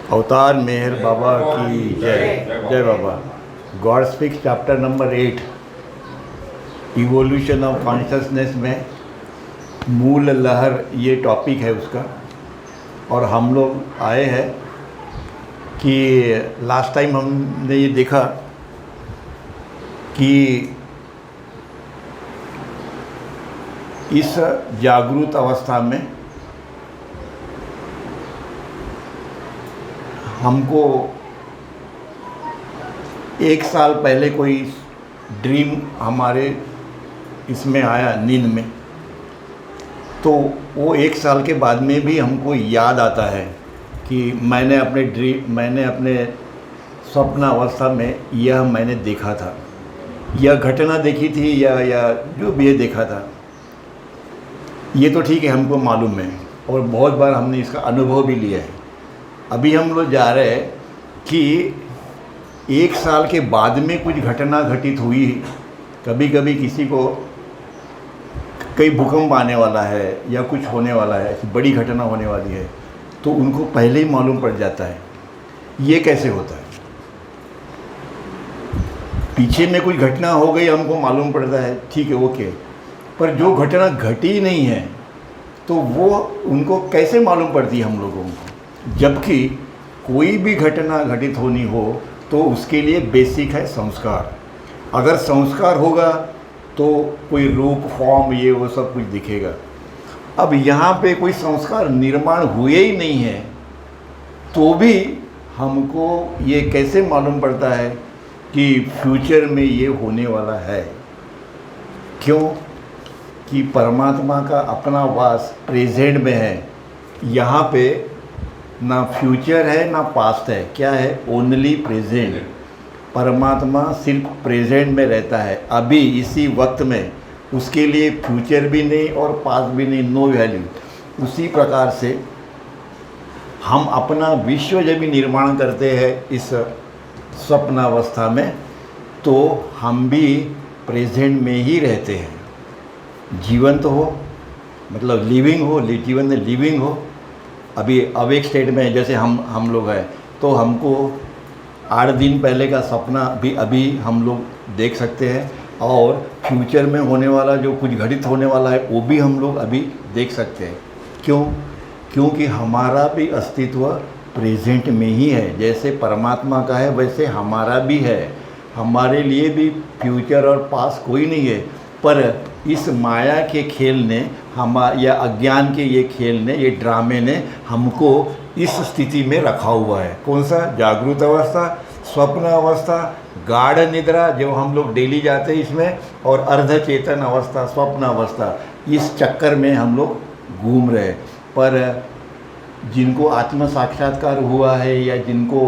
अवतार मेहर बाबा की जय। जय Baba. God speaks chapter number 8 evolution of consciousness में मूल लहर ये टॉपिक है उसका। और हम लोग आए हैं कि लास्ट टाइम हमने ये देखा कि इस जागरूक अवस्था में हमको 1 साल पहले कोई ड्रीम हमारे इसमें आया नींद में, तो वो 1 साल के बाद में भी हमको याद आता है कि मैंने अपने स्वप्न अवस्था में यह मैंने देखा था, यह घटना देखी थी या जो भी ये देखा था। ये तो ठीक है, हमको मालूम है और बहुत बार हमने इसका अनुभव भी लिया है। अभी हम लोग जा रहे हैं कि 1 साल के बाद में कुछ घटना घटित हुई। कभी कभी किसी को कई भूकंप आने वाला है या कुछ होने वाला है, ऐसी बड़ी घटना होने वाली है, तो उनको पहले ही मालूम पड़ जाता है। ये कैसे होता है? पीछे में कुछ घटना हो गई, हमको मालूम पड़ता है, ठीक है, ओके, पर जो घटना घटी नहीं है तो वो उनको कैसे मालूम पड़ती है हम लोगों को? जबकि कोई भी घटना घटित होनी हो तो उसके लिए बेसिक है संस्कार। अगर संस्कार होगा तो कोई रूप, फॉर्म, ये वो सब कुछ दिखेगा। अब यहाँ पे कोई संस्कार निर्माण हुए ही नहीं है तो भी हमको ये कैसे मालूम पड़ता है कि फ्यूचर में ये होने वाला है? क्यों? कि परमात्मा का अपना वास प्रेजेंट में है। यहाँ पे ना फ्यूचर है ना पास्ट है, क्या है? Only present. परमात्मा सिर्फ प्रेजेंट में रहता है, अभी इसी वक्त में। उसके लिए फ्यूचर भी नहीं और पास्ट भी नहीं, नो वैल्यू। उसी प्रकार से हम अपना विश्व जब भी निर्माण करते हैं इस स्वप्नावस्था में, तो हम भी प्रेजेंट में ही रहते हैं। जीवंत हो मतलब लिविंग हो, जीवन में लिविंग हो। अभी अवेक स्टेट में जैसे हम लोग हैं, तो हमको 8 दिन पहले का सपना भी अभी हम लोग देख सकते हैं, और फ्यूचर में होने वाला जो कुछ घटित होने वाला है वो भी हम लोग अभी देख सकते हैं। क्यों? क्योंकि हमारा भी अस्तित्व प्रेजेंट में ही है। जैसे परमात्मा का है वैसे हमारा भी है। हमारे लिए भी फ्यूचर और पास्ट कोई नहीं है, पर इस माया के खेल ने या अज्ञान के ये खेल ने, ये ड्रामे ने हमको इस स्थिति में रखा हुआ है। कौन सा? जागृत अवस्था, स्वप्न अवस्था, गाढ़ निद्रा जो हम लोग डेली जाते हैं इसमें, और अर्ध चेतन अवस्था, स्वप्न अवस्था। इस चक्कर में हम लोग घूम रहे। पर जिनको आत्म साक्षात्कार हुआ है या जिनको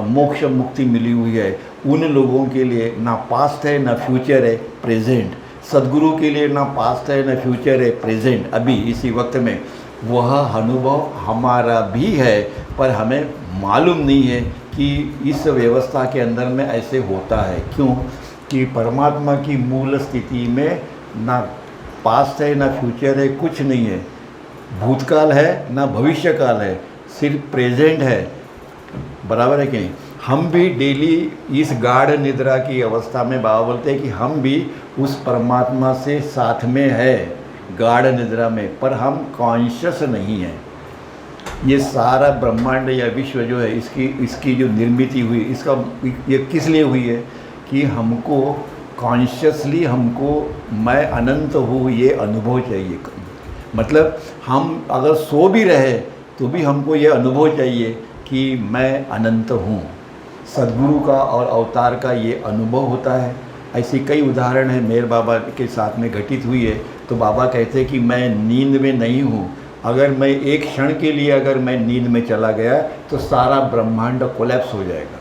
मोक्ष मुक्ति मिली हुई है, उन लोगों के लिए ना पास्ट है ना फ्यूचर है, प्रेजेंट। सद्गुरु के लिए ना पास्ट है ना फ्यूचर है, प्रेजेंट, अभी इसी वक्त में। वह अनुभव हमारा भी है, पर हमें मालूम नहीं है कि इस व्यवस्था के अंदर में ऐसे होता है। क्यों? कि परमात्मा की मूल स्थिति में ना पास्ट है ना फ्यूचर है, कुछ नहीं है। भूतकाल है ना भविष्यकाल है, सिर्फ प्रेजेंट है। बराबर है कि नहीं? हम भी डेली इस गाढ़ निद्रा की अवस्था में, बाबा बोलते हैं कि हम भी उस परमात्मा से साथ में है गाढ़ निद्रा में, पर हम कॉन्शियस नहीं हैं। ये सारा ब्रह्मांड या विश्व जो है, इसकी जो निर्मित हुई, इसका ये किस लिए हुई है? कि हमको कॉन्शियसली, हमको मैं अनंत हूँ ये अनुभव चाहिए। मतलब हम अगर सो भी रहे तो भी हमको ये अनुभव चाहिए कि मैं अनंत हूँ। सद्गुरु का और अवतार का ये अनुभव होता है। ऐसी कई उदाहरण हैं मेहर बाबा के साथ में घटित हुई है। तो बाबा कहते हैं कि मैं नींद में नहीं हूँ। अगर मैं एक क्षण के लिए अगर मैं नींद में चला गया तो सारा ब्रह्मांड कोलैप्स हो जाएगा,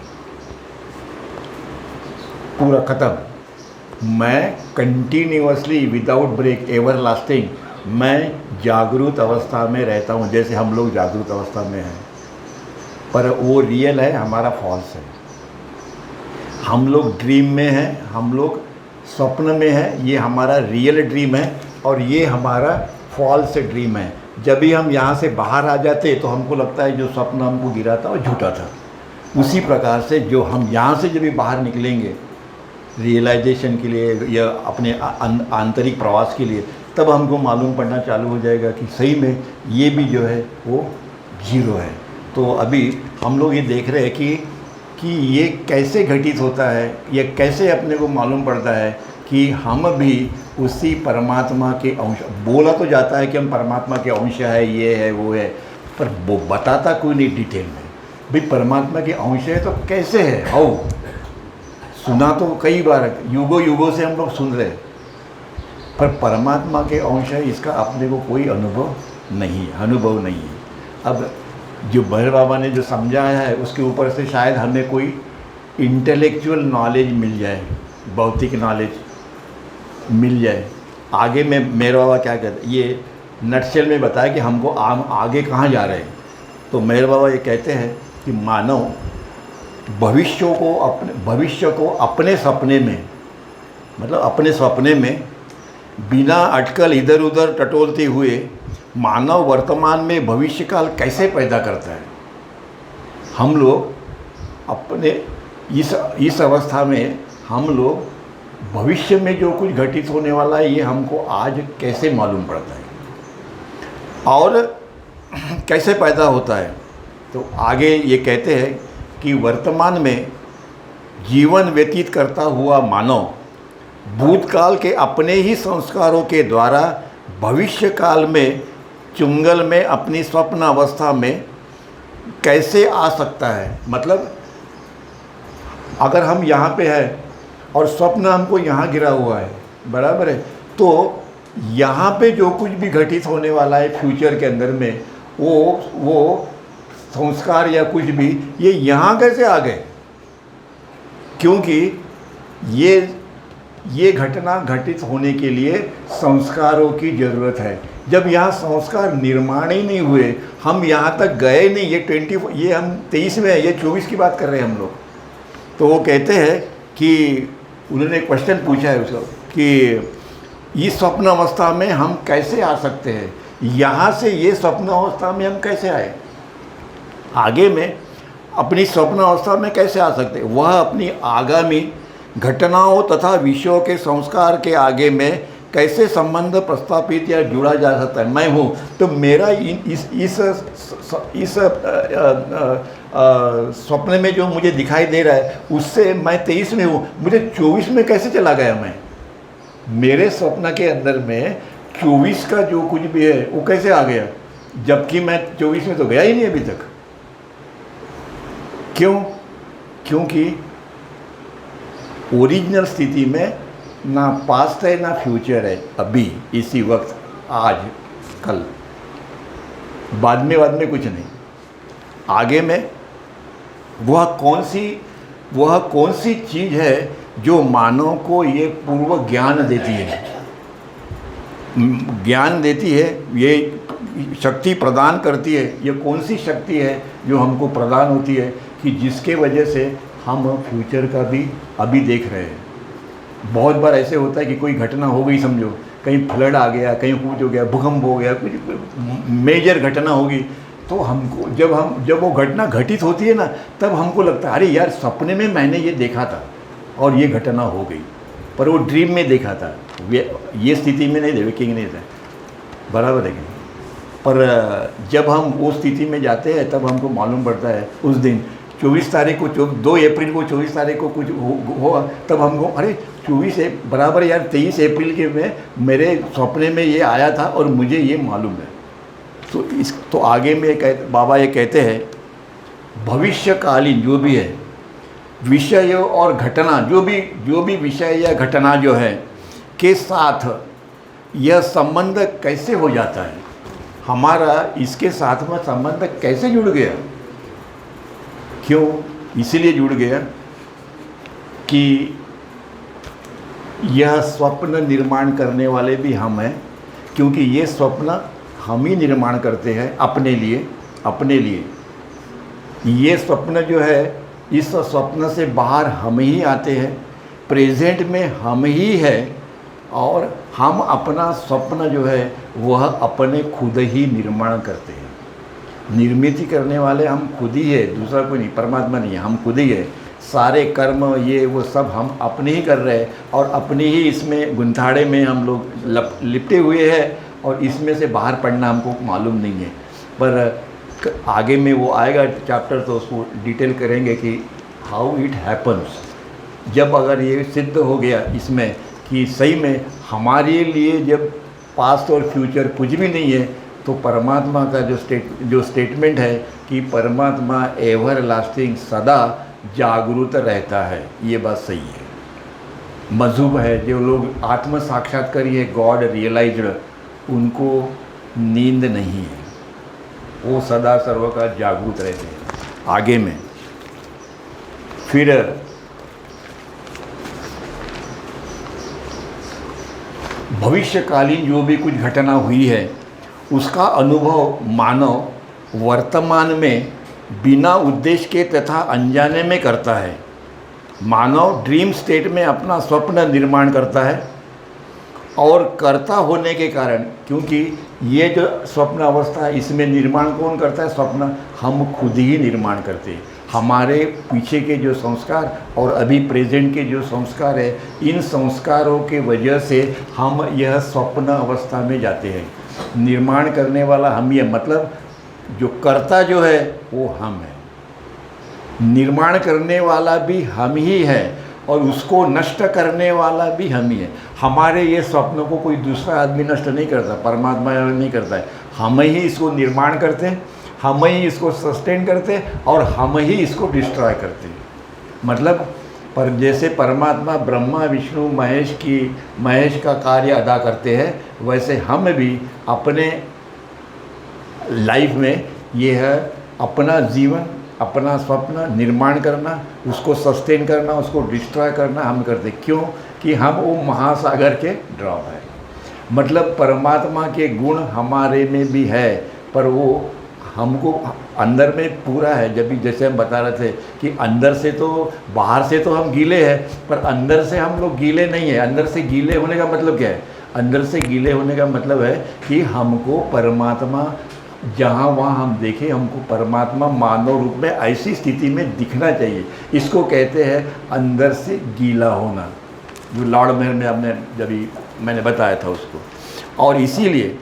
पूरा ख़त्म। मैं continuously without break, everlasting, मैं जागरूक अवस्था में रहता हूँ। जैसे हम लोग जागरूक अवस्था में हैं, पर वो रियल है, हमारा फॉल्स है। हम लोग ड्रीम में हैं, हम लोग स्वप्न में हैं, ये हमारा रियल ड्रीम है और ये हमारा फॉल्स ड्रीम है। जब भी हम यहाँ से बाहर आ जाते तो हमको लगता है जो स्वप्न हमको गिरा था वो झूठा था। उसी प्रकार से जो हम यहाँ से जब भी बाहर निकलेंगे रियलाइजेशन के लिए या अपने आंतरिक प्रवास के लिए, तब हमको मालूम पड़ना चालू हो जाएगा कि सही में ये भी जो है वो जीरो है। तो अभी हम लोग ये देख रहे हैं कि ये कैसे घटित होता है, ये कैसे अपने को मालूम पड़ता है कि हम भी उसी परमात्मा के अंश। बोला तो जाता है कि हम परमात्मा के अंश है, ये है वो है, पर वो बताता कोई नहीं डिटेल में। भाई परमात्मा के अंश है तो कैसे है, हाउ? सुना तो कई बार, युगों युगों से हम लोग सुन रहे हैं, पर परमात्मा के अंश है इसका अपने को कोई अनुभव नहीं है। अब जो भैरव बाबा ने जो समझाया है उसके ऊपर से शायद हमें कोई इंटेलेक्चुअल नॉलेज मिल जाए, भौतिक नॉलेज मिल जाए। आगे में मेहर बाबा क्या कहते हैं, ये नटशेल में बताया कि हमको आगे कहाँ जा रहे हैं। तो मेहर बाबा ये कहते हैं कि मानव भविष्य को अपने सपने में, मतलब अपने सपने में बिना अटकल इधर उधर टटोलते हुए मानव वर्तमान में भविष्य काल कैसे पैदा करता है। हम लोग अपने इस अवस्था में हम लोग भविष्य में जो कुछ घटित होने वाला है ये हमको आज कैसे मालूम पड़ता है और कैसे पैदा होता है। तो आगे ये कहते हैं कि वर्तमान में जीवन व्यतीत करता हुआ मानव भूतकाल के अपने ही संस्कारों के द्वारा भविष्य काल में चुंगल में अपनी स्वप्न अवस्था में कैसे आ सकता है। मतलब अगर हम यहाँ पे हैं और स्वप्न हमको यहाँ गिरा हुआ है, बराबर है, तो यहाँ पे जो कुछ भी घटित होने वाला है फ्यूचर के अंदर में वो संस्कार या कुछ भी ये यहाँ कैसे आ गए, क्योंकि ये घटना घटित होने के लिए संस्कारों की ज़रूरत है। जब यहाँ संस्कार निर्माण ही नहीं हुए, हम यहाँ तक गए नहीं, ये हम 23 में है, ये 24 की बात कर रहे हैं हम लोग। तो वो कहते हैं कि उन्होंने एक क्वेश्चन पूछा है उसको कि इस स्वप्न अवस्था में हम कैसे आ सकते हैं, यहाँ से ये स्वप्न अवस्था में हम कैसे आए, आगे में अपनी स्वप्न अवस्था में कैसे आ सकते हैं। वह अपनी आगामी घटनाओं तथा विषयों के संस्कार के आगे में कैसे संबंध प्रस्थापित या जुड़ा जा सकता है। मैं हूँ तो मेरा इस स्वप्न में जो मुझे दिखाई दे रहा है उससे मैं 23 में हूँ, मुझे 24 में कैसे चला गया। मैं मेरे स्वप्न के अंदर में 24 का जो कुछ भी है वो कैसे आ गया, जबकि मैं 24 में तो गया ही नहीं अभी तक। क्यों? क्योंकि ओरिजिनल स्थिति में ना पास्ट है ना फ्यूचर है, अभी इसी वक्त आज कल, बाद में कुछ नहीं। आगे में वह कौन सी चीज़ है जो मानव को ये पूर्व ज्ञान देती है, ये शक्ति प्रदान करती है। ये कौन सी शक्ति है जो हमको प्रदान होती है कि जिसके वजह से हम फ्यूचर का भी अभी देख रहे हैं। बहुत बार ऐसे होता है कि कोई घटना हो गई, समझो कहीं फ्लड आ गया, कहीं कुछ हो गया, भूकंप हो गया, कुछ मेजर घटना होगी, तो हमको जब वो घटना घटित होती है ना, तब हमको लगता है अरे यार सपने में मैंने ये देखा था और ये घटना हो गई, पर वो ड्रीम में देखा था, ये स्थिति में नहीं, वेकिंग नहीं था, बराबर है। पर जब हम वो स्थिति में जाते हैं तब हमको मालूम पड़ता है उस दिन 24 तारीख को 2 अप्रैल को 24 तारीख को कुछ हुआ, तब हमको अरे 24 बराबर यार 23 अप्रैल के में मेरे सपने में ये आया था और मुझे ये मालूम है। तो आगे में बाबा ये कहते हैं भविष्यकालीन जो भी है विषय और घटना, जो भी विषय या घटना जो है के साथ यह संबंध कैसे हो जाता है, हमारा इसके साथ में संबंध कैसे जुड़ गया। क्यों? इसीलिए जुड़ गया कि यह स्वप्न निर्माण करने वाले भी हम हैं, क्योंकि ये स्वप्न हम ही निर्माण करते हैं अपने लिए। ये स्वप्न जो है, इस स्वप्न से बाहर हम ही आते हैं, प्रेजेंट में हम ही है और हम अपना स्वप्न जो है वह अपने खुद ही निर्माण करते हैं। निर्मित करने वाले हम खुद ही है, दूसरा कोई नहीं, परमात्मा नहीं है, हम खुद ही है। सारे कर्म ये वो सब हम अपने ही कर रहे हैं और अपने ही इसमें गुंथाड़े में हम लोग लिपटे हुए हैं और इसमें से बाहर पड़ना हमको मालूम नहीं है। पर आगे में वो आएगा चैप्टर तो उसको डिटेल करेंगे कि हाउ इट हैपन्स। जब अगर ये सिद्ध हो गया इसमें कि सही में हमारे लिए जब पास्ट और फ्यूचर कुछ भी नहीं है, तो परमात्मा का जो स्टेटमेंट है कि परमात्मा एवर लास्टिंग सदा जागरूक रहता है, ये बात सही है। मजहूब है, जो लोग आत्म साक्षात्कारी है, गॉड रियलाइज्ड, उनको नींद नहीं है, वो सदा सर्व का जागरूक रहते हैं। आगे में फिर भविष्यकालीन जो भी कुछ घटना हुई है उसका अनुभव मानव वर्तमान में बिना उद्देश्य के तथा अनजाने में करता है। मानव ड्रीम स्टेट में अपना स्वप्न निर्माण करता है और कर्ता होने के कारण, क्योंकि ये जो स्वप्न अवस्था है इसमें निर्माण कौन करता है? स्वप्न हम खुद ही निर्माण करते हैं। हमारे पीछे के जो संस्कार और अभी प्रेजेंट के जो संस्कार है, इन संस्कारों के वजह से हम यह स्वप्न अवस्था में जाते हैं। निर्माण करने वाला हम ही है, मतलब जो कर्ता जो है वो हम है, निर्माण करने वाला भी हम ही है और उसको नष्ट करने वाला भी हम ही है। हमारे ये स्वप्नों को कोई दूसरा आदमी नष्ट नहीं करता, परमात्मा नहीं करता है, हम ही इसको निर्माण करते हैं, हम ही इसको सस्टेन करते हैं और हम ही इसको डिस्ट्रॉय करते हैं। मतलब पर जैसे परमात्मा ब्रह्मा विष्णु महेश का कार्य अदा करते हैं, वैसे हम भी अपने लाइफ में ये है अपना जीवन, अपना स्वप्न निर्माण करना, उसको सस्टेन करना, उसको डिस्ट्रॉय करना हम करते। क्यों? कि हम वो महासागर के ड्रॉप है। मतलब परमात्मा के गुण हमारे में भी है, पर वो हमको अंदर में पूरा है। जब भी जैसे हम बता रहे थे कि अंदर से तो, बाहर से तो हम गीले हैं, पर अंदर से हम लोग गीले नहीं है। अंदर से गीले होने का मतलब क्या है? अंदर से गीले होने का मतलब है कि हमको परमात्मा जहाँ वहाँ हम देखें, हमको परमात्मा मानव रूप में ऐसी स्थिति में दिखना चाहिए। इसको कहते हैं अंदर से गीला होना, जो लॉर्ड महल में आपने जब मैंने बताया था उसको। और इसीलिए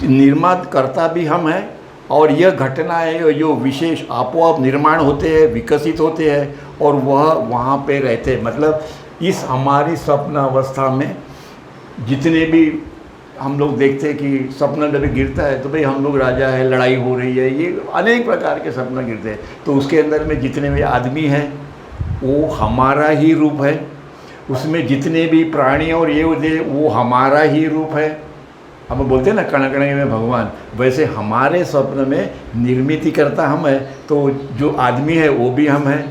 निर्माण करता भी हम हैं और यह घटनाएं जो विशेष आपोआप निर्माण होते हैं, विकसित होते हैं और वह वहाँ पे रहते हैं। मतलब इस हमारी स्वप्न अवस्था में जितने भी हम लोग देखते हैं कि सपना जब गिरता है तो भाई हम लोग राजा है, लड़ाई हो रही है, ये अनेक प्रकार के सपना गिरते हैं। तो उसके अंदर में जितने भी आदमी हैं वो हमारा ही रूप है, उसमें जितने भी प्राणी और ये होते वो हमारा ही रूप है। हम बोलते हैं ना कण कण में भगवान, वैसे हमारे स्वप्न में निर्मित करता हम है, तो जो आदमी है वो भी हम हैं,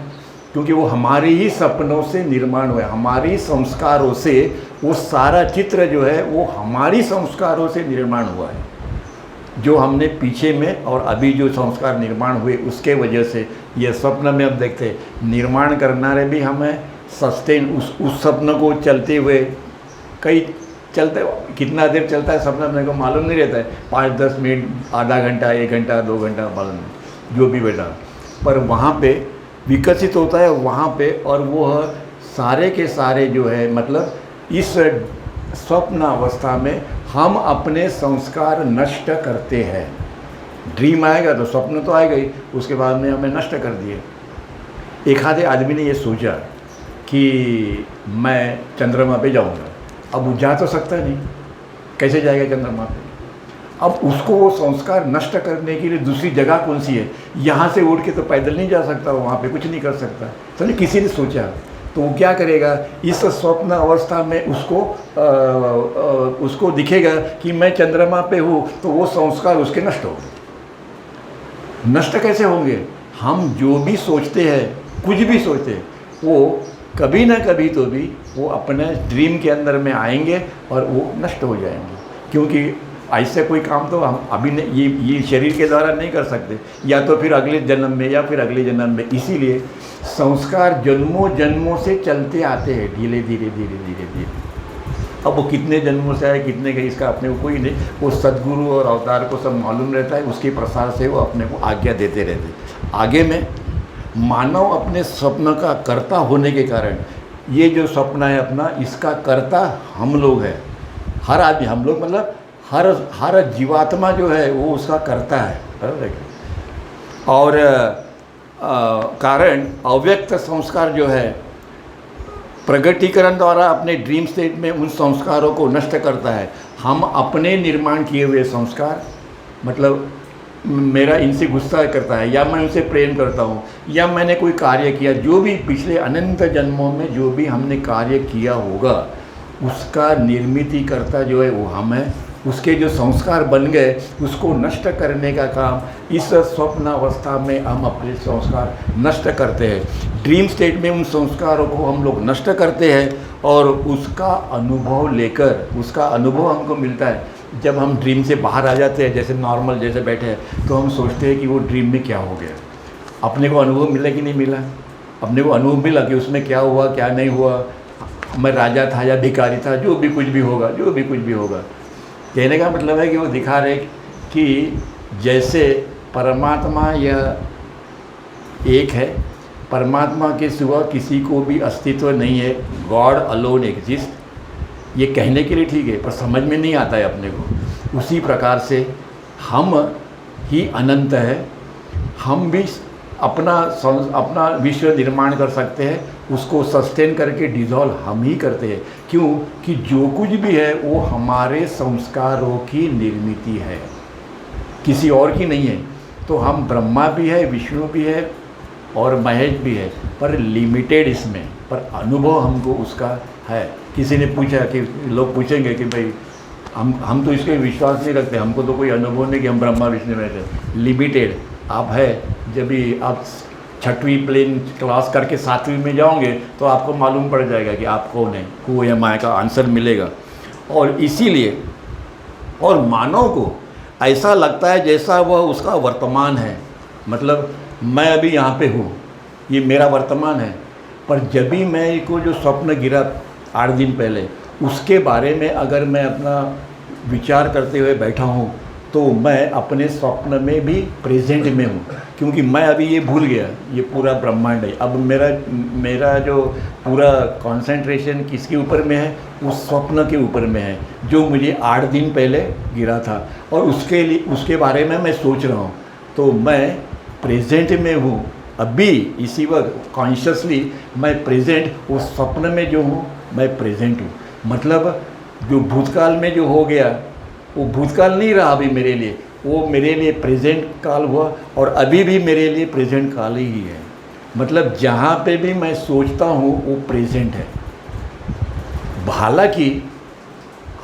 क्योंकि वो हमारे ही सपनों से निर्माण हुआ है, हमारी संस्कारों से। वो सारा चित्र जो है वो हमारी संस्कारों से निर्माण हुआ है, जो हमने पीछे में और अभी जो संस्कार निर्माण हुए उसके वजह से यह स्वप्न में अब देखते हैं। निर्माण करनारे भी हम हैं, सस्टेन उस स्वप्न को चलते हुए कई चलते, कितना देर चलता है सपना मेरे को मालूम नहीं रहता है, 5-10 मिनट, आधा घंटा, 1 घंटा, 2 घंटा, मालूम नहीं, जो भी बेटा, पर वहाँ पे विकसित होता है वहाँ पे। और वो सारे के सारे जो है, मतलब इस स्वप्न अवस्था में हम अपने संस्कार नष्ट करते हैं। ड्रीम आएगा तो स्वप्न तो आएगा ही, उसके बाद में हमें नष्ट कर दिए। एक आधे आदमी ने ये सोचा कि मैं चंद्रमा पे जाऊंगा, अब वो जा तो सकता नहीं, कैसे जाएगा चंद्रमा पे? अब उसको वो संस्कार नष्ट करने के लिए दूसरी जगह कौन सी है? यहाँ से उठ के तो पैदल नहीं जा सकता, वहाँ पे कुछ नहीं कर सकता। तो नहीं, किसी ने सोचा, तो वो क्या करेगा? इस स्वप्न अवस्था में उसको दिखेगा कि मैं चंद्रमा पे हूँ, तो वो संस्कार उसके नष्ट होंगे। नष्ट कैसे होंगे? हम जो भी सोचते हैं, कुछ भी सोचते हैं, वो कभी ना कभी तो भी वो अपने ड्रीम के अंदर में आएंगे और वो नष्ट हो जाएंगे। क्योंकि ऐसे कोई काम तो हम अभी ये शरीर के द्वारा नहीं कर सकते, या तो फिर अगले जन्म में या फिर अगले जन्म में। इसीलिए संस्कार जन्मों जन्मों से चलते आते हैं, धीरे धीरे धीरे धीरे धीरे। अब वो कितने जन्मों से आए, कितने गए, इसका अपने को कोई नहीं, वो सद्गुरु और अवतार को सब मालूम रहता है, उसके प्रसार से वो अपने को आज्ञा देते रहते। आगे में मानव अपने स्वप्न का कर्ता होने के कारण, ये जो स्वप्न है अपना, इसका कर्ता हम लोग हैं, हर आदमी, हम लोग मतलब हर जीवात्मा जो है वो उसका कर्ता है, बराबर है। और कारण अव्यक्त संस्कार जो है प्रगटीकरण द्वारा अपने ड्रीम स्टेट में उन संस्कारों को नष्ट करता है। हम अपने निर्माण किए हुए संस्कार, मतलब मेरा इनसे गुस्सा करता है, या मैं उनसे प्रेम करता हूँ, या मैंने कोई कार्य किया, जो भी पिछले अनंत जन्मों में जो भी हमने कार्य किया होगा, उसका निर्मितीकर्ता जो है वो हम हैं। उसके जो संस्कार बन गए उसको नष्ट करने का काम इस स्वप्नावस्था में हम अपने संस्कार नष्ट करते हैं। ड्रीम स्टेट में उन संस्कारों को हम लोग नष्ट करते हैं और उसका अनुभव लेकर, उसका अनुभव हमको मिलता है जब हम ड्रीम से बाहर आ जाते हैं। जैसे नॉर्मल जैसे बैठे हैं तो हम सोचते हैं कि वो ड्रीम में क्या हो गया, अपने को अनुभव मिला कि नहीं मिला, अपने को अनुभव मिला कि उसमें क्या हुआ क्या नहीं हुआ, मैं राजा था या भिखारी था, जो भी कुछ भी होगा, जो भी कुछ भी होगा। कहने का मतलब है कि वो दिखा रहे कि जैसे परमात्मा यह एक है, परमात्मा के सिवा किसी को भी अस्तित्व नहीं है, गॉड अलोन एग्जिस्ट, ये कहने के लिए ठीक है पर समझ में नहीं आता है अपने को। उसी प्रकार से हम ही अनंत है, हम भी अपना विश्व निर्माण कर सकते हैं, उसको सस्टेन करके डिज़ोल्व हम ही करते हैं। क्यों कि जो कुछ भी है वो हमारे संस्कारों की निर्मित है, किसी और की नहीं है। तो हम ब्रह्मा भी है, विष्णु भी है और महेश भी है, पर लिमिटेड इसमें, पर अनुभव हमको उसका है। किसी ने पूछा कि लोग पूछेंगे कि भाई हम तो इसके विश्वास नहीं रखते, हमको तो कोई अनुभव नहीं कि हम ब्रह्मा विष्णु में थे। लिमिटेड आप है, जब भी आप 6वीं प्लेन क्लास करके 7वीं में जाओगे तो आपको मालूम पड़ जाएगा कि आप कौन है, को या माया का आंसर मिलेगा। और इसीलिए और मानव को ऐसा लगता है जैसा वह उसका वर्तमान है, मतलब मैं अभी यहाँ पे हूँ, ये मेरा वर्तमान है। पर जब भी मैं को जो स्वप्न गिरा 8 दिन पहले, उसके बारे में अगर मैं अपना विचार करते हुए बैठा हूँ तो मैं अपने स्वप्न में भी प्रेजेंट में हूँ, क्योंकि मैं अभी ये भूल गया ये पूरा ब्रह्मांड है। अब मेरा जो पूरा कंसंट्रेशन किसके ऊपर में है, उस स्वप्न के ऊपर में है जो मुझे 8 दिन पहले गिरा था, और उसके बारे में मैं सोच रहा हूँ। तो मैं प्रेजेंट में हूँ अभी, इसी वक्त कॉन्शियसली मैं प्रेजेंट, उस स्वप्न में जो हूँ मैं प्रेजेंट हूँ। मतलब जो भूतकाल में जो हो गया वो भूतकाल नहीं रहा अभी मेरे लिए, वो मेरे लिए प्रेजेंट काल हुआ, और अभी भी मेरे लिए प्रेजेंट काल ही है। मतलब जहाँ पे भी मैं सोचता हूँ वो प्रेजेंट है।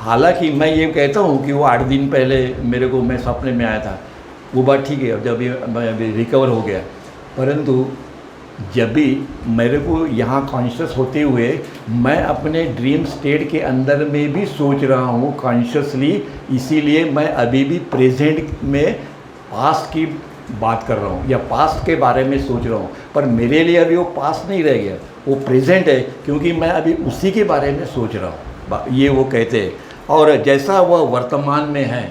हालांकि मैं ये कहता हूँ कि वो 8 दिन पहले मेरे को मैं सपने में आया था, वो बात ठीक है, अब जब मैं अभी रिकवर हो गया, परंतु जब भी मेरे को यहाँ कॉन्शियस होते हुए मैं अपने ड्रीम स्टेट के अंदर में भी सोच रहा हूँ कॉन्शियसली, इसीलिए मैं अभी भी प्रेजेंट में पास्ट की बात कर रहा हूँ या पास्ट के बारे में सोच रहा हूँ। पर मेरे लिए अभी वो पास्ट नहीं रह गया, वो प्रेजेंट है, क्योंकि मैं अभी उसी के बारे में सोच रहा हूँ, ये वो कहते हैं। और जैसा वह वर्तमान में है,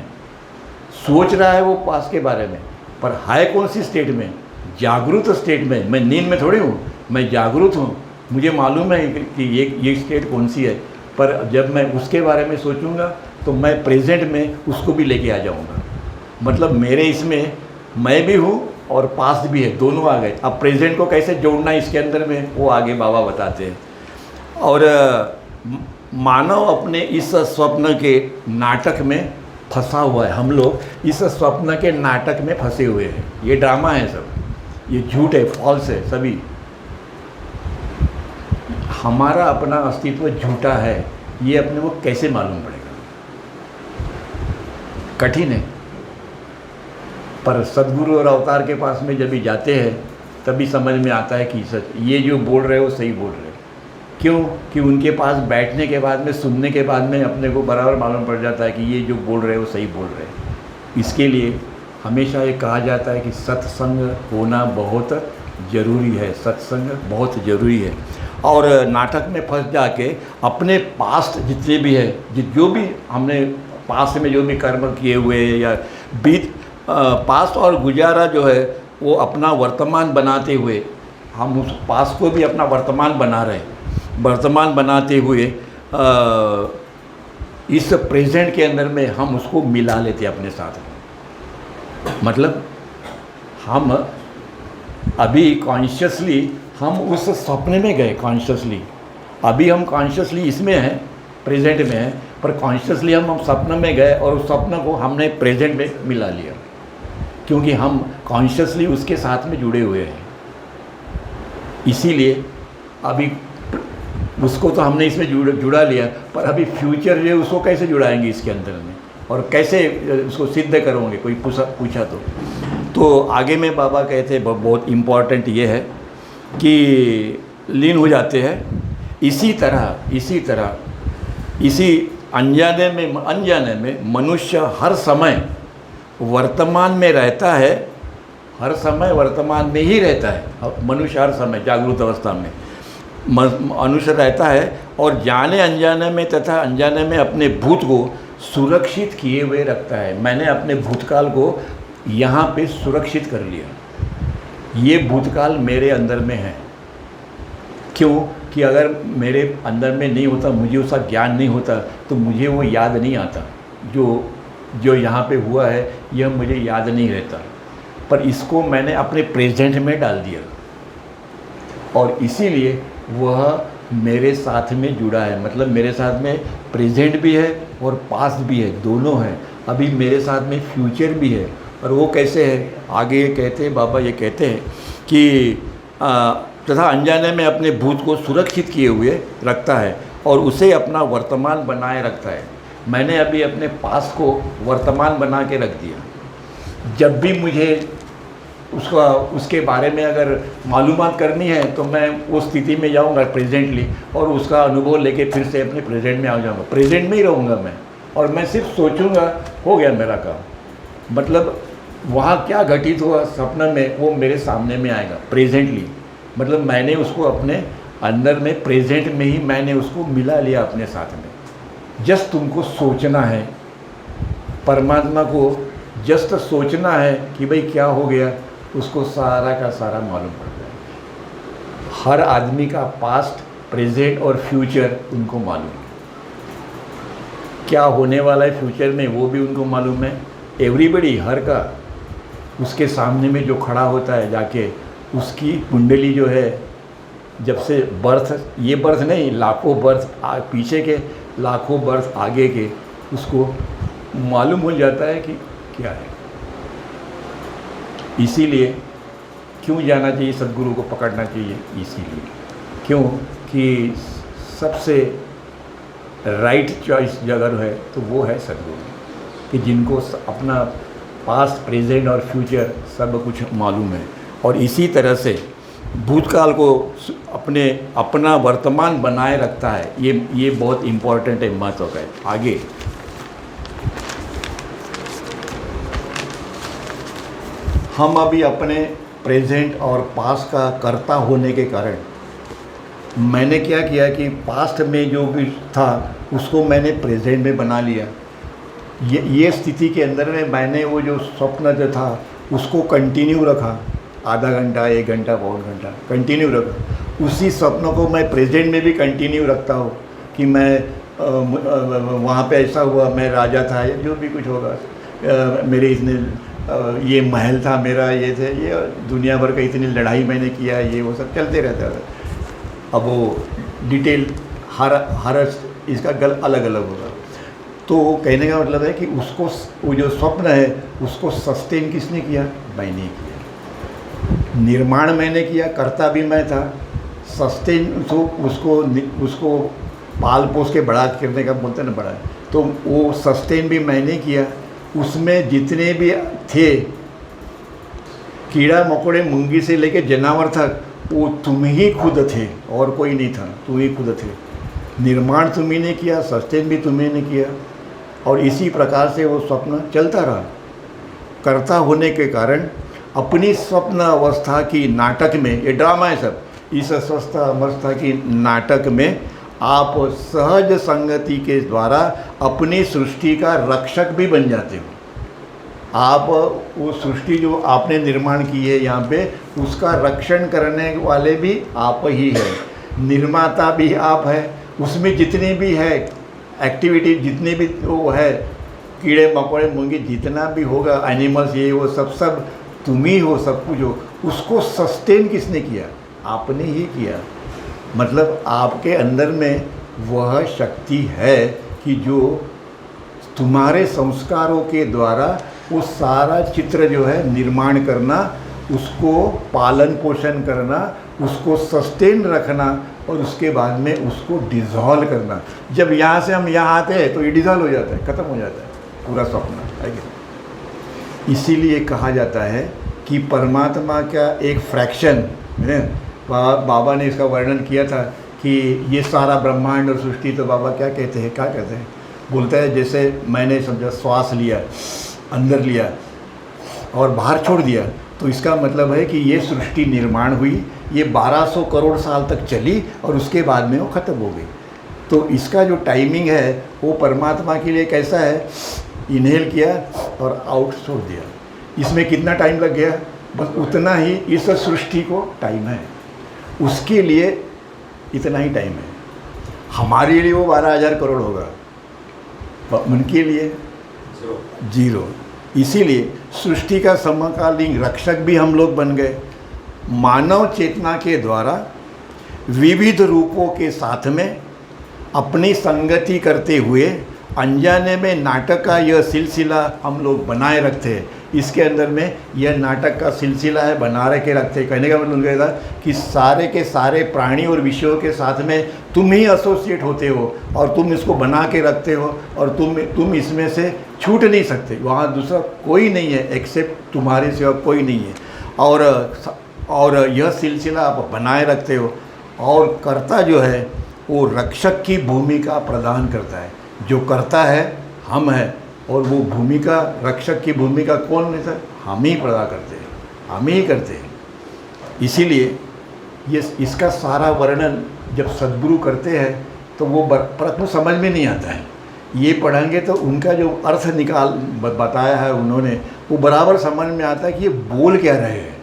सोच रहा है वो पास्ट के बारे में, पर है कौन सी स्टेट में, जागरूक स्टेट में। मैं नींद में थोड़ी हूँ, मैं जागरूक हूँ, मुझे मालूम है कि ये स्टेट कौन सी है। पर जब मैं उसके बारे में सोचूंगा तो मैं प्रेजेंट में उसको भी लेके आ जाऊंगा। मतलब मेरे इसमें मैं भी हूँ और पास्ट भी है, दोनों आ गए। अब प्रेजेंट को कैसे जोड़ना इसके अंदर में, वो आगे बाबा बताते हैं। और मानव अपने इस स्वप्न के नाटक में फंसा हुआ है। हम लोग इस स्वप्न के नाटक में फंसे हुए हैं, ये ड्रामा है सब, ये झूठ है, फॉल्स है सभी। हमारा अपना अस्तित्व झूठा है, ये अपने को कैसे मालूम पड़ेगा, कठिन है। पर सद्गुरु और अवतार के पास में जब भी जाते हैं तभी समझ में आता है कि सच ये जो बोल रहे हो सही बोल रहे हो। क्यों कि उनके पास बैठने के बाद में, सुनने के बाद में अपने को बराबर मालूम पड़ जाता है कि ये जो बोल रहे हो सही बोल रहे हैं। इसके लिए हमेशा ये कहा जाता है कि सत्संग होना बहुत ज़रूरी है, सत्संग बहुत ज़रूरी है। और नाटक में फंस जाके अपने पास्ट जितने भी है, जो भी हमने पास्ट में जो भी कर्म किए हुए या बीत पास्ट और गुजारा जो है वो अपना वर्तमान बनाते हुए हम उस पास्ट को भी अपना वर्तमान बना रहे हैं। वर्तमान बनाते हुए इस प्रेजेंट के अंदर में हम उसको मिला लेते हैं अपने साथ में। मतलब हम अभी कॉन्शियसली हम उस सपने में गए कॉन्शियसली, अभी हम कॉन्शियसली इसमें हैं, प्रेजेंट में हैं, पर कॉन्शियसली हम सपने में गए और उस सपने को हमने प्रेजेंट में मिला लिया, क्योंकि हम कॉन्शियसली उसके साथ में जुड़े हुए हैं। इसीलिए अभी उसको तो हमने इसमें जुड़ा लिया, पर अभी फ्यूचर जो है उसको कैसे जुड़ाएंगे इसके अंदर में, और कैसे उसको सिद्ध करोगे, कोई पूछा तो आगे में बाबा कहते हैं बहुत इम्पॉर्टेंट ये है कि लीन हो जाते हैं। इसी अनजाने में मनुष्य हर समय वर्तमान में रहता है, हर समय वर्तमान में ही रहता है मनुष्य, हर समय जागृत अवस्था में मनुष्य रहता है और जाने अनजाने में तथा अनजाने में अपने भूत को सुरक्षित किए हुए रखता है। मैंने अपने भूतकाल को यहाँ पे सुरक्षित कर लिया, ये भूतकाल मेरे अंदर में है। क्यों कि अगर मेरे अंदर में नहीं होता, मुझे उसका ज्ञान नहीं होता, तो मुझे वो याद नहीं आता, जो यहाँ पे हुआ है यह मुझे याद नहीं रहता। पर इसको मैंने अपने प्रेजेंट में डाल दिया और इसीलिए वह मेरे साथ में जुड़ा है। मतलब मेरे साथ में प्रेजेंट भी है और पास्ट भी है, दोनों हैं। अभी मेरे साथ में फ्यूचर भी है। और वो कैसे है, आगे कहते हैं बाबा, ये कहते हैं कि तथा अनजाने में अपने भूत को सुरक्षित किए हुए रखता है और उसे अपना वर्तमान बनाए रखता है। मैंने अभी अपने पास्ट को वर्तमान बना के रख दिया। जब भी मुझे उसके बारे में अगर मालूमात करनी है तो मैं उस स्थिति में जाऊंगा प्रेजेंटली, और उसका अनुभव लेके फिर से अपने प्रेजेंट में आ जाऊंगा। प्रेजेंट में ही रहूँगा मैं, और मैं सिर्फ सोचूंगा, हो गया मेरा काम। मतलब वहाँ क्या घटित हुआ सपना में, वो मेरे सामने में आएगा प्रेजेंटली। मतलब मैंने उसको अपने अंदर में प्रेजेंट में ही मैंने उसको मिला लिया अपने साथ में। जस्ट तुमको सोचना है, परमात्मा को जस्ट सोचना है कि भाई क्या हो गया, उसको सारा का सारा मालूम पड़ जाए। हर आदमी का पास्ट, प्रेजेंट और फ्यूचर उनको मालूम है। क्या होने वाला है फ्यूचर में वो भी उनको मालूम है। एवरीबडी, हर का, उसके सामने में जो खड़ा होता है जाके, उसकी कुंडली जो है, जब से बर्थ, ये बर्थ नहीं, लाखों बर्थ पीछे के, लाखों बर्थ आगे के, उसको मालूम हो जाता है कि क्या है। इसीलिए क्यों जाना चाहिए, सद्गुरु को पकड़ना चाहिए, इसीलिए क्यों कि सबसे राइट चॉइस अगर है तो वो है सद्गुरु, कि जिनको अपना पास्ट, प्रेजेंट और फ्यूचर सब कुछ मालूम है। और इसी तरह से भूतकाल को अपना वर्तमान बनाए रखता है। ये बहुत इम्पोर्टेंट है, महत्व का है। आगे हम अभी अपने प्रेजेंट और पास्ट का कर्ता होने के कारण मैंने क्या किया कि पास्ट में जो भी था उसको मैंने प्रेजेंट में बना लिया। ये स्थिति के अंदर में मैंने वो जो स्वप्न जो था उसको कंटिन्यू रखा, आधा घंटा, 1 घंटा, पौन घंटा कंटिन्यू रखा। उसी स्वप्न को मैं प्रेजेंट में भी कंटिन्यू रखता हूँ कि मैं वहाँ पे ऐसा हुआ, मैं राजा था, या जो भी कुछ होगा, मेरे इतने ये महल था मेरा, ये थे, ये दुनिया भर का इतनी लड़ाई मैंने किया, ये वो सब चलते रहता था। अब वो डिटेल हर इसका गल अलग अलग होगा। तो कहने का मतलब है कि उसको, वो जो स्वप्न है उसको सस्टेन किसने किया? मैंने किया। निर्माण मैंने किया, कर्ता भी मैं था। सस्टेन उसको पाल पोस के बड़ा करने का बोलते ना, बड़ा, तो वो सस्टेन भी मैंने किया। उसमें जितने भी थे, कीड़ा मकोड़े, मुंगी से लेके जानवर तक, वो तुम ही खुद थे और कोई नहीं था, तुम ही खुद थे। निर्माण तुम्ही ने किया, सस्टेन भी तुम्ही ने किया, और इसी प्रकार से वो स्वप्न चलता रहा। कर्ता होने के कारण अपनी स्वप्न अवस्था की नाटक में, ये ड्रामा है सब, इस अस्वस्थता अवस्था की नाटक में आप सहज संगति के द्वारा अपनी सृष्टि का रक्षक भी बन जाते हो। आप वो सृष्टि जो आपने निर्माण की है यहाँ पे, उसका रक्षण करने वाले भी आप ही है, निर्माता भी आप है। उसमें जितनी भी है एक्टिविटी, जितने भी वो है, कीड़े मकोड़े मुंगी जितना भी होगा, एनिमल्स ये वो सब तुम ही हो, सब कुछ हो। उसको सस्टेन किसने किया? आपने ही किया। मतलब आपके अंदर में वह शक्ति है कि जो तुम्हारे संस्कारों के द्वारा वो सारा चित्र जो है निर्माण करना, उसको पालन पोषण करना, उसको सस्टेन रखना और उसके बाद में उसको डिज़ॉल्व करना। जब यहाँ से हम यहाँ आते हैं तो ये डिज़ॉल्व हो जाता है, ख़त्म हो जाता है पूरा स्वप्न, है क्या? इसीलिए कहा जाता है कि परमात्मा का एक फ्रैक्शन है। बाबा ने इसका वर्णन किया था कि ये सारा ब्रह्मांड और सृष्टि, तो बाबा क्या कहते हैं? बोलता है जैसे मैंने समझा श्वास लिया, अंदर लिया और बाहर छोड़ दिया, तो इसका मतलब है कि ये सृष्टि निर्माण हुई, ये 1200 करोड़ साल तक चली और उसके बाद में वो ख़त्म हो गई। तो इसका जो टाइमिंग है वो परमात्मा के लिए कैसा है? इनहेल किया और आउट छोड़ दिया। इसमें कितना टाइम लग गया? बस उतना ही इस सृष्टि को टाइम है, उसके लिए इतना ही टाइम है। हमारे लिए वो 12,000 करोड़ होगा, उनके लिए जीरो। इसीलिए सृष्टि का समकालीन रक्षक भी हम लोग बन गए। मानव चेतना के द्वारा विविध रूपों के साथ में अपनी संगति करते हुए अनजाने में नाटक का यह सिलसिला हम लोग बनाए रखते हैं। इसके अंदर में यह नाटक का सिलसिला है, बना के रखते हैं। कहने का मतलब ये था कि सारे के सारे प्राणी और विषयों के साथ में तुम ही एसोसिएट होते हो और तुम इसको बना के रखते हो और तुम इसमें से छूट नहीं सकते। वहाँ दूसरा कोई नहीं है एक्सेप्ट तुम्हारे सिवा कोई नहीं है। और यह सिलसिला आप बनाए रखते हो। और कर्ता जो है वो रक्षक की भूमिका प्रदान करता है। जो करता है हम हैं और वो भूमिका, रक्षक की भूमिका कौन है? सर हम ही प्रदान करते हैं, हम ही करते हैं। इसीलिए ये इसका सारा वर्णन जब सद्गुरु करते हैं तो वो प्रश्न समझ में नहीं आता है। ये पढ़ेंगे तो उनका जो अर्थ बताया है उन्होंने, वो बराबर समझ में आता है कि ये बोल क्या रहे हैं।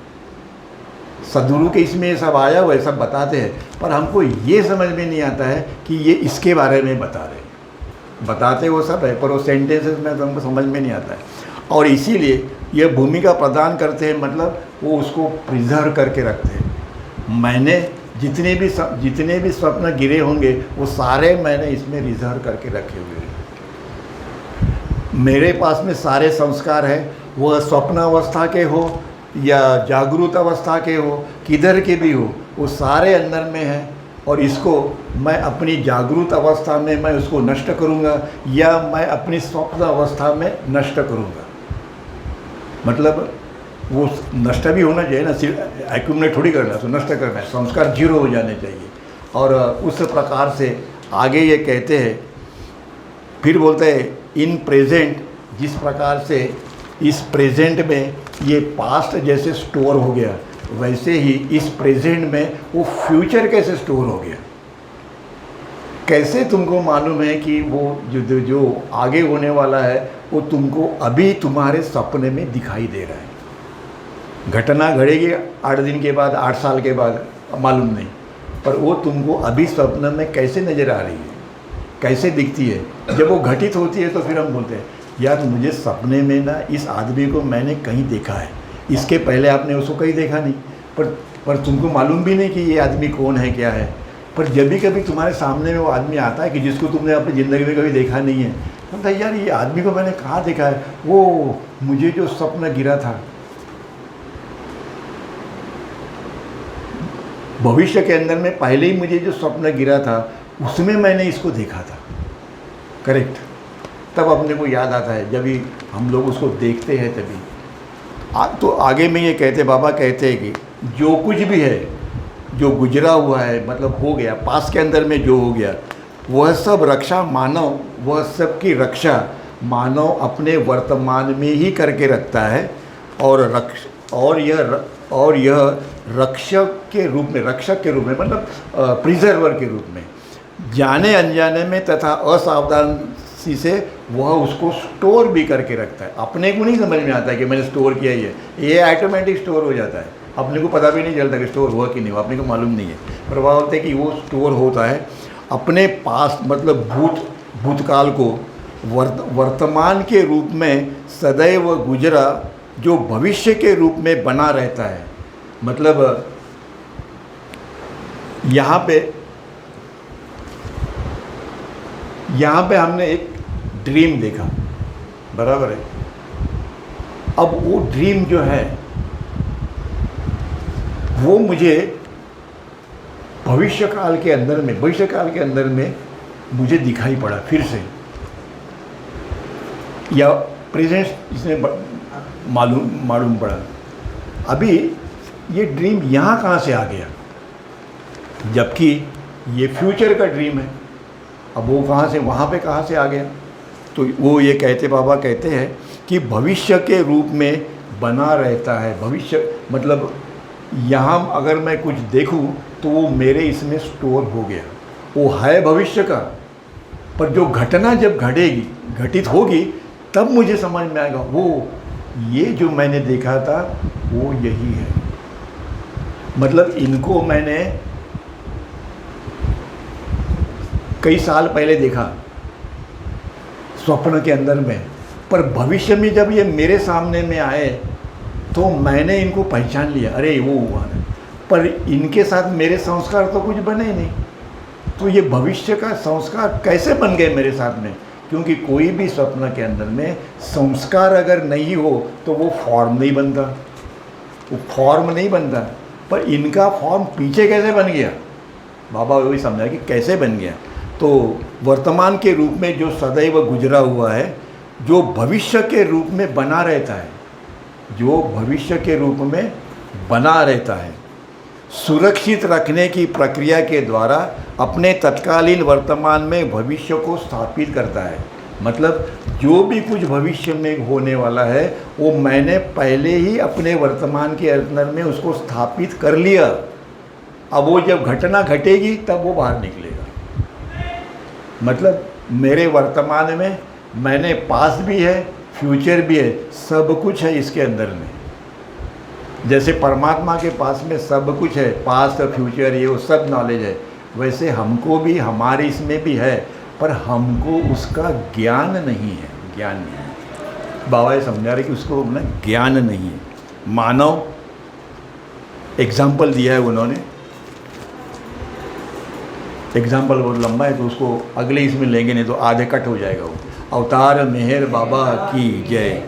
सद्गुरु के इसमें ये सब आया हुआ है, सब बताते हैं, पर हमको ये समझ में नहीं आता है कि ये इसके बारे में बता रहे हैं। बताते वो सब है पर वो सेंटेंसेस में तो हमको समझ में नहीं आता है। और इसीलिए ये भूमिका प्रदान करते हैं, मतलब वो उसको प्रिजर्व करके रखते हैं। मैंने जितने भी स्वप्न गिरे होंगे वो सारे मैंने इसमें रिजर्व करके रखे हुए हैं। मेरे पास में सारे संस्कार हैं, वह स्वप्न अवस्था के हो या जागृत अवस्था के हो, किधर के भी हो, वो सारे अंदर में है। और इसको मैं अपनी जागृत अवस्था में मैं उसको नष्ट करूँगा या मैं अपनी स्वप्न अवस्था में नष्ट करूँगा। मतलब वो नष्ट भी होना चाहिए ना, सिर्फ एक्यूमुलेट थोड़ी करना, तो नष्ट करना है, संस्कार जीरो हो जाने चाहिए। और उस प्रकार से आगे ये कहते हैं, फिर बोलते हैं इन प्रेजेंट, जिस प्रकार से इस प्रेजेंट में ये पास्ट जैसे स्टोर हो गया, वैसे ही इस प्रेजेंट में वो फ्यूचर कैसे स्टोर हो गया। कैसे तुमको मालूम है कि वो जो आगे होने वाला है वो तुमको अभी तुम्हारे सपने में दिखाई दे रहा है। घटना घड़ेगी 8 दिन के बाद, 8 साल के बाद, मालूम नहीं, पर वो तुमको अभी स्वप्न में कैसे नज़र आ रही है, कैसे दिखती है। जब वो घटित होती है तो फिर हम बोलते हैं यार मुझे सपने में ना इस आदमी को मैंने कहीं देखा है, इसके पहले आपने उसको कहीं देखा नहीं, पर तुमको मालूम भी नहीं कि ये आदमी कौन है, क्या है। पर जब भी कभी तुम्हारे सामने में वो आदमी आता है कि जिसको तुमने अपनी ज़िंदगी में कभी देखा नहीं है, तो यार ये आदमी को मैंने कहाँ देखा है, वो मुझे जो स्वप्न गिरा था भविष्य के अंदर में, पहले ही मुझे जो स्वप्न गिरा था उसमें मैंने इसको देखा था। करेक्ट, तब अपने को याद आता है जब भी हम लोग उसको देखते हैं तभी। तो आगे में ये कहते, बाबा कहते हैं कि जो कुछ भी है, जो गुजरा हुआ है, मतलब हो गया, पास के अंदर में जो हो गया, वह सब रक्षा मानव, वह सब की रक्षा मानव अपने वर्तमान में ही करके रखता है। और यह रक्षक के रूप में मतलब प्रिजर्वर के रूप में, जाने अनजाने में तथा असावधानी से वह उसको स्टोर भी करके रखता है। अपने को नहीं समझ में आता है कि मैंने स्टोर किया ही है, ये ऑटोमेटिक स्टोर हो जाता है, अपने को पता भी नहीं चलता कि स्टोर हुआ कि नहीं हुआ, अपने को मालूम नहीं है। पर वह होता है कि वो स्टोर होता है अपने पास, मतलब भूतकाल को वर्तमान के रूप में सदैव गुजरा जो भविष्य के रूप में बना रहता है। मतलब यहाँ पे हमने एक ड्रीम देखा, बराबर है। अब वो ड्रीम जो है वो मुझे भविष्य काल के अंदर में मुझे दिखाई पड़ा फिर से, या प्रेजेंट इसमें मालूम पड़ा। अभी ये ड्रीम यहाँ कहाँ से आ गया, जबकि ये फ्यूचर का ड्रीम है। अब वो कहाँ से वहाँ पे कहाँ से आ गया? तो वो ये बाबा कहते हैं कि भविष्य के रूप में बना रहता है। भविष्य मतलब यहाँ अगर मैं कुछ देखूँ तो वो मेरे इसमें स्टोर हो गया, वो है भविष्य का। पर जो घटना जब घटित होगी तब मुझे समझ में आएगा वो ये जो मैंने देखा था वो यही है। मतलब इनको मैंने कई साल पहले देखा स्वप्न के अंदर में, पर भविष्य में जब ये मेरे सामने में आए तो मैंने इनको पहचान लिया, अरे वो हुआ है। पर इनके साथ मेरे संस्कार तो कुछ बने नहीं, तो ये भविष्य का संस्कार कैसे बन गए मेरे साथ में? क्योंकि कोई भी स्वप्न के अंदर में संस्कार अगर नहीं हो तो वो फॉर्म नहीं बनता, पर इनका फॉर्म पीछे कैसे बन गया? बाबा वही समझा कि कैसे बन गया। तो वर्तमान के रूप में जो सदैव गुजरा हुआ है, जो भविष्य के रूप में बना रहता है, सुरक्षित रखने की प्रक्रिया के द्वारा अपने तत्कालीन वर्तमान में भविष्य को स्थापित करता है। मतलब जो भी कुछ भविष्य में होने वाला है वो मैंने पहले ही अपने वर्तमान के अंदर में उसको स्थापित कर लिया। अब वो जब घटना घटेगी तब वो बाहर निकलेगा। मतलब मेरे वर्तमान में मैंने पास्ट भी है, फ्यूचर भी है, सब कुछ है इसके अंदर में। जैसे परमात्मा के पास में सब कुछ है, पास्ट फ्यूचर ये वो सब नॉलेज है, वैसे हमको भी हमारे इसमें भी है, पर हमको उसका ज्ञान नहीं है। बाबा ये समझा रहे कि उसको ना ज्ञान नहीं है। मानव एग्जाम्पल दिया है उन्होंने, एग्जाम्पल बहुत लंबा है तो उसको अगले इसमें लेंगे, नहीं तो आधे कट हो जाएगा वो। अवतार मेहर बाबा की जय।